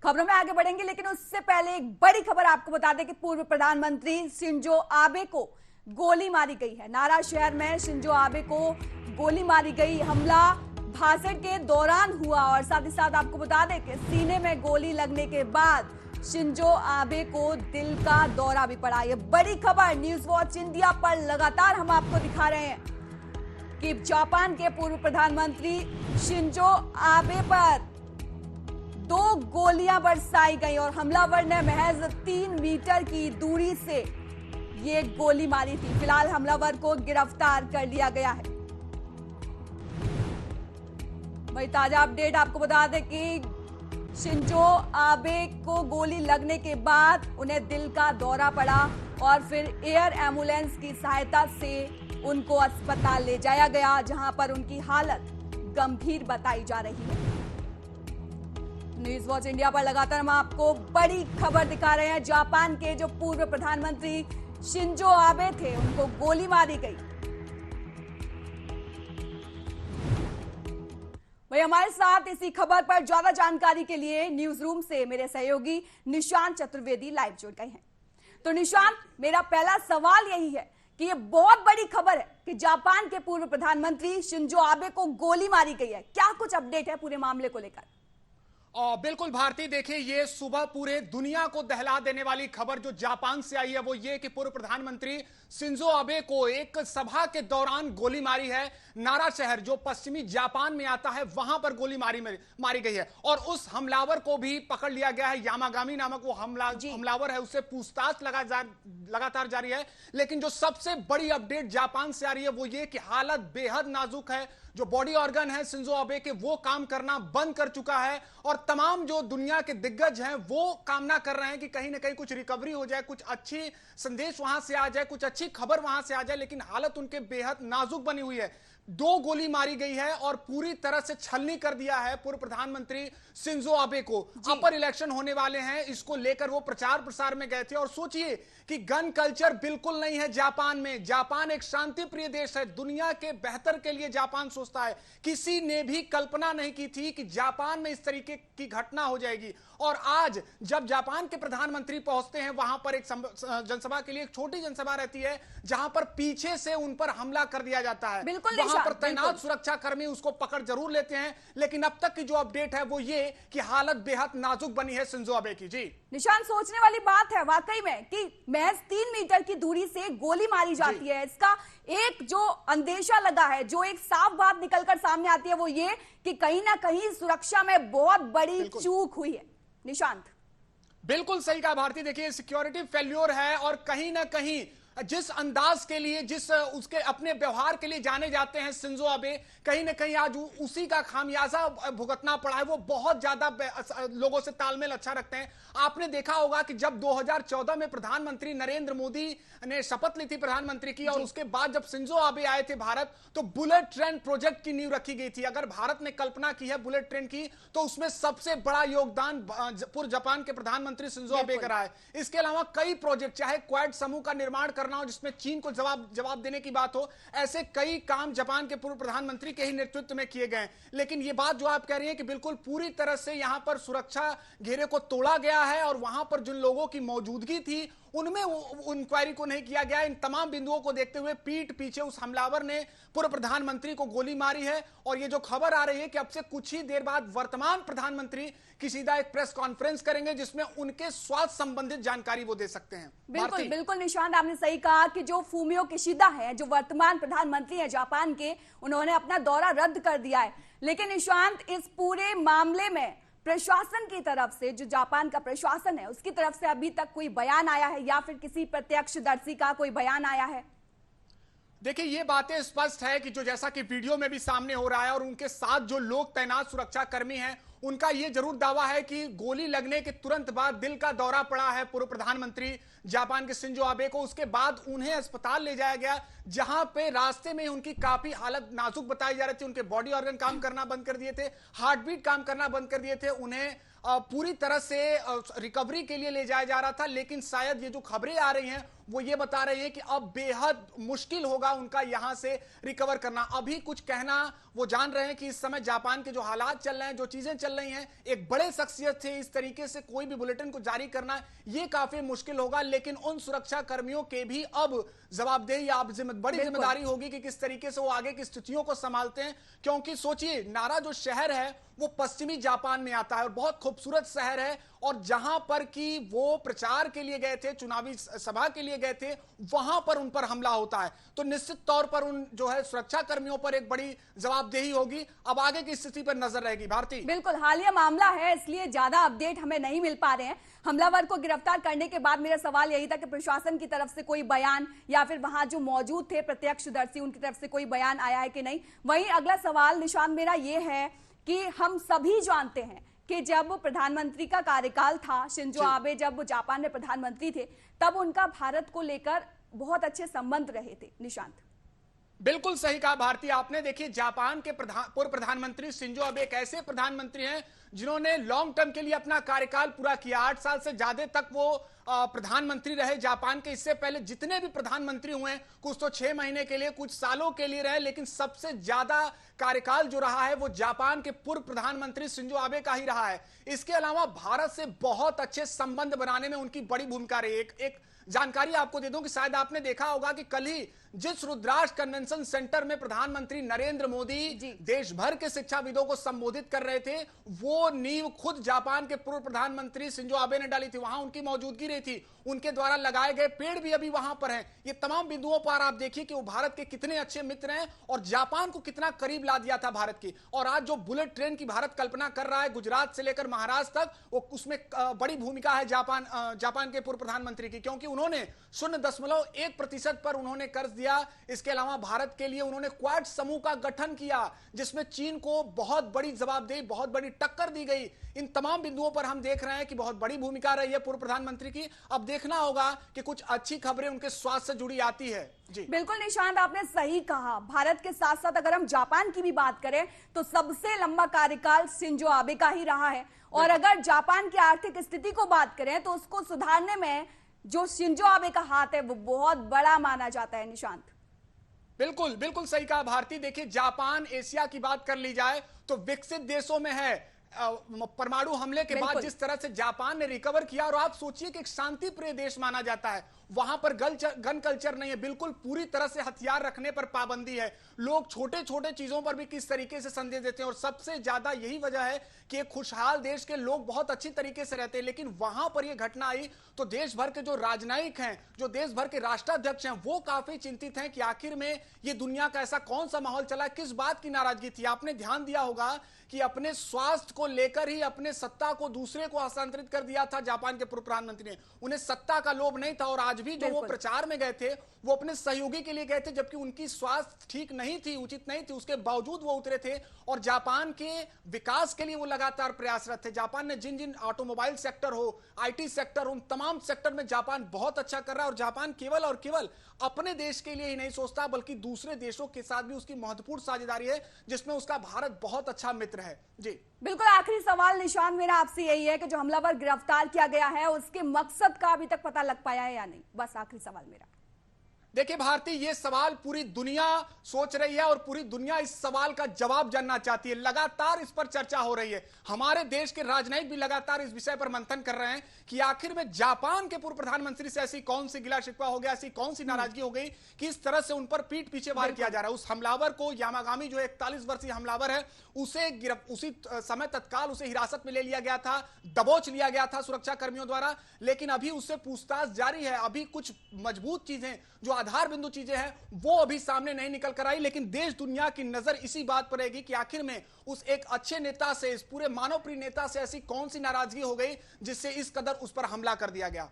खबरों में आगे बढ़ेंगे, लेकिन उससे पहले एक बड़ी खबर आपको बता दें कि पूर्व प्रधानमंत्री शिंजो आबे को गोली मारी गई है। नारा शहर में शिंजो आबे को गोली मारी गई। हमला भाषण के दौरान हुआ और साथ ही साथ आपको बता दें कि सीने में गोली लगने के बाद शिंजो आबे को दिल का दौरा भी पड़ा। ये बड़ी खबर न्यूज वॉच इंडिया पर लगातार हम आपको दिखा रहे हैं कि जापान के पूर्व प्रधानमंत्री शिंजो आबे पर 2 गोलियां बरसाई गई और हमलावर ने महज 3 मीटर की दूरी से ये गोली मारी थी। फिलहाल हमलावर को गिरफ्तार कर लिया गया है। वही ताजा अपडेट आपको बता दें कि शिंजो आबे को गोली लगने के बाद उन्हें दिल का दौरा पड़ा और फिर एयर एम्बुलेंस की सहायता से उनको अस्पताल ले जाया गया, जहां पर उनकी हालत गंभीर बताई जा रही है। न्यूज वॉच इंडिया पर लगातार हम आपको बड़ी खबर दिखा रहे हैं। जापान के जो पूर्व प्रधानमंत्री शिंजो आबे थे, उनको गोली मारी गई। वही हमारे साथ इसी खबर पर ज्यादा जानकारी के लिए न्यूज रूम से मेरे सहयोगी निशांत चतुर्वेदी लाइव जुड़ गए हैं। तो निशांत, मेरा पहला सवाल यही है कि ये बहुत बड़ी खबर है कि जापान के पूर्व प्रधानमंत्री शिंजो आबे को गोली मारी गई है। क्या कुछ अपडेट है पूरे मामले को लेकर? बिल्कुल भारती, देखिए ये सुबह पूरे दुनिया को दहला देने वाली खबर जो जापान से आई है वो ये कि पूर्व प्रधानमंत्री शिंजो आबे को एक सभा के दौरान गोली मारी है। नारा शहर जो पश्चिमी जापान में आता है वहां पर गोली मारी गई है और उस हमलावर को भी पकड़ लिया गया है। यामागामी नामक वो हमलावर है, उससे पूछताछ लगातार जारी है। लेकिन जो सबसे बड़ी अपडेट जापान से आ रही है वो ये कि हालत बेहद नाजुक है। जो बॉडी ऑर्गन है शिंजो आबे के वो काम करना बंद कर चुका है और तमाम जो दुनिया के दिग्गज हैं वो कामना कर रहे हैं कि कहीं ना कहीं कुछ रिकवरी हो जाए, कुछ अच्छी संदेश वहां से आ जाए, कुछ अच्छी खबर वहां से आ जाए। लेकिन हालत उनके बेहद नाजुक बनी हुई है। 2 गोली मारी गई है और पूरी तरह से छलनी कर दिया है पूर्व प्रधानमंत्री शिंजो आबे को। अपर इलेक्शन होने वाले हैं, इसको लेकर वो प्रचार प्रसार में गए थे। और सोचिए कि गन कल्चर बिल्कुल नहीं है जापान में। जापान एक शांति प्रिय देश है, दुनिया के बेहतर के लिए जापान सोचता है। किसी ने भी कल्पना नहीं की थी कि जापान में इस तरीके की घटना हो जाएगी। और आज जब जापान के प्रधानमंत्री पहुंचते हैं वहां पर एक जनसभा के लिए, एक छोटी जनसभा रहती है जहां पर पीछे से उन पर हमला कर दिया जाता है। वहां पर तैनात सुरक्षा कर्मी उसको पकड़ जरूर लेते हैं। लेकिन अब तक की जो अपडेट है वो ये कि हालत बेहद नाजुक बनी है शिंजो आबे की। जी निशान, सोचने वाली बात है वाकई में कि महज 3 मीटर की दूरी से गोली मारी जाती है। इसका एक जो अंदेशा लगा है, जो एक साफ बात निकलकर सामने आती है वो ये कि कहीं ना कहीं सुरक्षा में बहुत बड़ी चूक हुई है। निशांत, बिल्कुल सही कहा भारती। देखिए सिक्योरिटी फेल्योर है और कहीं ना कहीं जिस अंदाज के लिए, जिस उसके अपने व्यवहार के लिए जाने जाते हैं शिंजो आबे, कहीं ना कहीं आज उसी का खामियाजा भुगतना पड़ा है। वो बहुत ज्यादा लोगों से तालमेल अच्छा रखते हैं। आपने देखा होगा कि जब 2014 में प्रधानमंत्री नरेंद्र मोदी ने शपथ ली थी प्रधानमंत्री की और उसके बाद जब शिंजो आबे आए थे भारत, तो बुलेट ट्रेन प्रोजेक्ट की नींव रखी गई थी। अगर भारत ने कल्पना की है बुलेट ट्रेन की तो उसमें सबसे बड़ा योगदान पूर्व जापान के प्रधानमंत्री शिंजो आबे का रहा है। इसके अलावा कई प्रोजेक्ट, चाहे क्वाड समूह का निर्माण करना हो जिसमें चीन को जवाब देने की बात हो, ऐसे कई काम जापान के पूर्व प्रधानमंत्री के ही नेतृत्व में किए गए। लेकिन ये बात जो आप कह रही हैं कि बिल्कुल पूरी तरह से यहां पर सुरक्षा घेरे को तोड़ा गया है और वहां पर जिन लोगों की मौजूदगी थी उनमें इंक्वायरी को नहीं किया गया। इन तमाम बिंदुओं को देखते हुए पीठ पीछे उस हमलावर ने पूर्व प्रधानमंत्री को गोली मारी है। और ये जो खबर आ रही है कि अब से कुछ ही देर बाद वर्तमान प्रधानमंत्री की सीधा एक प्रेस कॉन्फ्रेंस करेंगे जिसमें उनके स्वास्थ्य संबंधित जानकारी वो दे सकते हैं। बिल्कुल बिल्कुल निशांत, आपने सही कहा कि जो फूमियो किशिदा है, जो वर्तमान प्रधानमंत्री हैं जापान के, उन्होंने अपना दौरा रद्द कर दिया है। लेकिन निशांत, इस पूरे मामले में प्रशासन की तरफ से, जो जापान का प्रशासन है उसकी तरफ से अभी तक कोई बयान आया है या फिर किसी प्रत्यक्षदर्शी का कोई बयान आया है? देखिए ये बातें स्पष्ट है कि जो जैसा कि वीडियो में भी सामने हो रहा है और उनके साथ जो लोग तैनात सुरक्षा कर्मी हैं उनका यह जरूर दावा है कि गोली लगने के तुरंत बाद दिल का दौरा पड़ा है पूर्व प्रधानमंत्री जापान के शिंजो आबे को। उसके बाद उन्हें अस्पताल ले जाया गया जहां पे रास्ते में उनकी काफी हालत नाजुक बताई जा रही थी। उनके बॉडी ऑर्गन काम करना बंद कर दिए थे, हार्ट बीट काम करना बंद कर दिए थे। उन्हें पूरी तरह से रिकवरी के लिए ले जाया जा रहा था, लेकिन शायद ये जो खबरें आ रही हैं वो ये बता रही हैं कि अब बेहद मुश्किल होगा उनका यहां से रिकवर करना। अभी कुछ कहना वो जान रहे हैं कि इस समय जापान के जो हालात चल रहे हैं, जो चीजें चल रही हैं, एक बड़े शख्सियत थे, इस तरीके से कोई भी बुलेटिन को जारी करना ये काफी मुश्किल होगा। लेकिन उन सुरक्षा कर्मियों के भी अब जवाबदेही, अब बड़ी जिम्मेदारी होगी कि किस तरीके से वो आगे की स्थितियों को संभालते हैं। क्योंकि सोचिए, नारा जो शहर है वो पश्चिमी जापान में आता है और बहुत खूबसूरत शहर है, और जहां पर कि वो प्रचार के लिए गए थे, चुनावी सभा के लिए गए थे, वहां पर उन पर हमला होता है। तो निश्चित तौर पर उन जो है सुरक्षा कर्मियों पर एक बड़ी जवाबदेही होगी। अब आगे की स्थिति पर नजर रहेगी। भारती, बिल्कुल हालिया मामला है, इसलिए ज्यादा अपडेट हमें नहीं मिल पा रहे हैं। हमलावर को गिरफ्तार करने के बाद मेरा सवाल यही था कि प्रशासन की तरफ से कोई बयान या फिर वहां जो मौजूद थे प्रत्यक्षदर्शी उनकी तरफ से कोई बयान आया है कि नहीं। वहीं अगला सवाल निशान मेरा ये है कि हम सभी जानते हैं कि जब प्रधानमंत्री का कार्यकाल था, शिंजो आबे जब जापान में प्रधानमंत्री थे, तब उनका भारत को लेकर बहुत अच्छे संबंध रहे थे। निशांत, बिल्कुल सही कहा भारती आपने। देखिए, जापान के पूर्व प्रधानमंत्री शिंजो आबे एक ऐसे प्रधानमंत्री हैं जिन्होंने लॉन्ग टर्म के लिए अपना कार्यकाल पूरा किया। 8 साल से ज्यादा तक वो प्रधानमंत्री रहे जापान के। इससे पहले जितने भी प्रधानमंत्री हुए, कुछ तो 6 महीने के लिए, कुछ सालों के लिए रहे, लेकिन सबसे ज्यादा कार्यकाल जो रहा है वो जापान के पूर्व प्रधानमंत्री शिंजो आबे का ही रहा है। इसके अलावा भारत से बहुत अच्छे संबंध बनाने में उनकी बड़ी भूमिका रही। एक जानकारी आपको दे दूं कि शायद आपने देखा होगा कि कल ही जिस रुद्राक्ष कन्वेंशन सेंटर में प्रधानमंत्री नरेंद्र मोदी देश भर के शिक्षाविदों को संबोधित कर रहे थे, वो नींव खुद जापान के पूर्व प्रधानमंत्री शिंजो आबे ने डाली थी। वहां उनकी मौजूदगी रही थी, उनके द्वारा लगाए गए पेड़ भी अभी वहां पर हैं। ये तमाम बिंदुओं पर आप देखिए कि वो भारत के कितने अच्छे मित्र हैं और जापान को कितना करीब ला दिया था भारत की। और आज जो बुलेट ट्रेन की भारत कल्पना कर रहा है गुजरात से लेकर महाराष्ट्र तक, वो उसमें बड़ी भूमिका है जापान के पूर्व प्रधानमंत्री की, क्योंकि उन्होंने 0.1% पर उन्होंने कर्ज दिया। इसके अलावा भारत के लिए उन्होंने क्वाड समूह का गठन किया, जिसमें चीन को बहुत बड़ी जवाबदेही, बहुत बड़ी टक्कर दी गई। इन तमाम बिंदुओं पर हम देख रहे हैं कि बहुत बड़ी भूमिका रही है पूर्व प्रधानमंत्री की। अब देखना होगा कि कुछ अच्छी खबरें उनके स्वास्थ्य से जुड़ी आती है। जी बिल्कुल निशांत, आपने सही कहा। भारत के साथ साथ अगर हम जापान की भी बात करें तो सबसे लंबा कार्यकाल शिंजो आबे का ही रहा है। और अगर जापान की आर्थिक स्थिति को बात करें तो उसको सुधारने में जो शिंजो आबे का हाथ है वो बहुत बड़ा माना जाता है। निशांत, बिल्कुल बिल्कुल सही कहा भारती। देखिए, जापान एशिया की बात कर ली जाए तो विकसित देशों में है। परमाणु हमले के बाद जिस तरह से जापान ने रिकवर किया, और आप सोचिए कि एक शांति प्रिय देश माना जाता है, वहां पर गन कल्चर नहीं है, बिल्कुल पूरी तरह से हथियार रखने पर पाबंदी है। लोग छोटे छोटे चीजों पर भी किस तरीके से संदेश देते हैं, और सबसे ज्यादा यही वजह है कि एक खुशहाल देश के लोग बहुत अच्छी तरीके से रहते हैं। लेकिन वहां पर यह घटना आई तो देश भर के जो राजनयिक हैं, जो देश भर के राष्ट्राध्यक्ष हैं, वो काफी चिंतित हैं कि आखिर में ये दुनिया का ऐसा कौन सा माहौल चला, किस बात की नाराजगी थी। आपने ध्यान दिया होगा कि अपने स्वास्थ्य को लेकर ही अपने सत्ता को दूसरे को हस्तांतरित कर दिया था जापान के पूर्व प्रधानमंत्री ने। उन्हें सत्ता का लोभ नहीं था, और आज भी जो वो प्रचार में गए थे वो अपने सहयोगी के लिए गए थे, जबकि उनकी स्वास्थ्य ठीक नहीं थी, उचित नहीं थी, उसके बावजूद वो उतरे थे और जापान के विकास के लिए वो लगातार प्रयासरत थे। जापान ने जिन जिन ऑटोमोबाइल सेक्टर हो, आईटी सेक्टर, उन तमाम सेक्टर में जापान बहुत अच्छा कर रहा है। और जापान केवल और केवल अपने देश के लिए ही नहीं सोचता, बल्कि दूसरे देशों के साथ भी उसकी महत्वपूर्ण साझेदारी है, जिसमें उसका भारत बहुत अच्छा मित्र है। जी बिल्कुल, आखिरी सवाल निशान मेरा आपसे यही है कि जो हमलावर गिरफ्तार किया गया है उसके मकसद का अभी तक पता लग पाया है या नहीं? बस आखिरी सवाल मेरा। देखिए भारती, ये सवाल पूरी दुनिया सोच रही है और पूरी दुनिया इस सवाल का जवाब जानना चाहती है। लगातार इस पर चर्चा हो रही है। हमारे देश के राजनयिक भी लगातार इस विषय पर मंथन कर रहे हैं कि आखिर में जापान के पूर्व प्रधानमंत्री से ऐसी कौन सी गिला शिकवा हो गया, ऐसी कौन सी नाराजगी हो गई कि इस तरह से उन पर पीठ पीछे वार किया जा रहा है। उस हमलावर को, यामागामी जो 41 वर्षीय हमलावर है, उसी समय तत्काल उसे हिरासत में ले लिया गया था, दबोच लिया गया था सुरक्षा कर्मियों द्वारा। लेकिन अभी उससे पूछताछ जारी है। अभी कुछ मजबूत चीजें, जो आधार बिंदु चीजें हैं, वो अभी सामने नहीं निकल कर आई। लेकिन देश दुनिया की नजर इसी बात पर रहेगी कि आखिर में उस एक अच्छे नेता से, इस पूरे मानव प्रिय नेता से ऐसी कौन सी नाराजगी हो गई जिससे इस कदर उस पर हमला कर दिया गया।